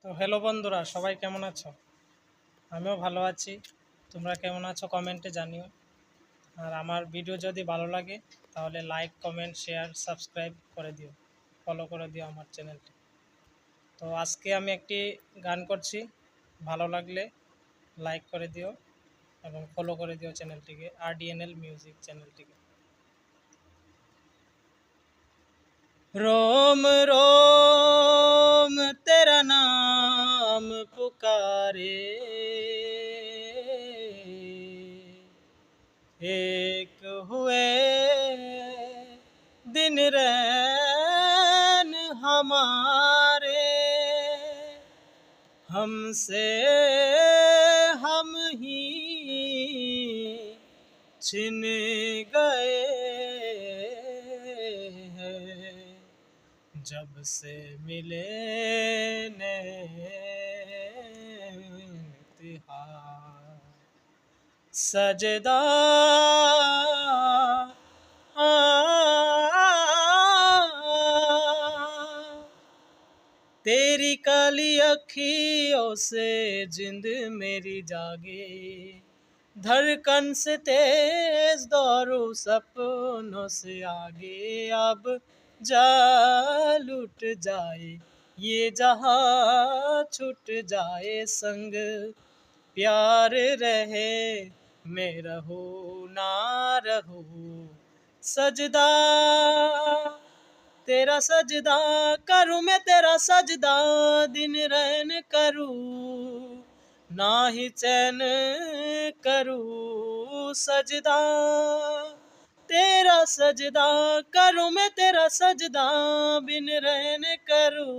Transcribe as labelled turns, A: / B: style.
A: তো হ্যালো বন্ধুরা, সবাই কেমন আছো? আমিও ভালো আছি। তোমরা কেমন আছো কমেন্টে জানিও। আর আমার ভিডিও যদি ভালো লাগে তাহলে লাইক, কমেন্ট, শেয়ার, সাবস্ক্রাইব করে দিও, ফলো করে দিও আমার চ্যানেলটি। তো আজকে আমি একটি গান করছি, ভালো লাগলে লাইক করে দিও এবং ফলো করে দিও চ্যানেলটিকে, RDNL মিউজিক চ্যানেলটিকে। रोम रोम तेरा नाम पुकारे, एक हुए दिन रैन हमारे, हमसे हम ही छिन गए हैं, जब से मिले तिहार सजदा तेरी काली अखियों से जिंद मेरी जागे, धड़कन से तेज दौड़ू सपनों से आगे, अब जा लुट जाए ये जहां, छूट जाए संग प्यार रहे, मैं रहूं ना रहूं सजदा, तेरा सजदा करूं मैं, तेरा सजदा दिन रैन करूं, ना ही चैन करूं सजदा, तेरा सजदा करूं मैं, तेरा सजदा बिन रैन करूं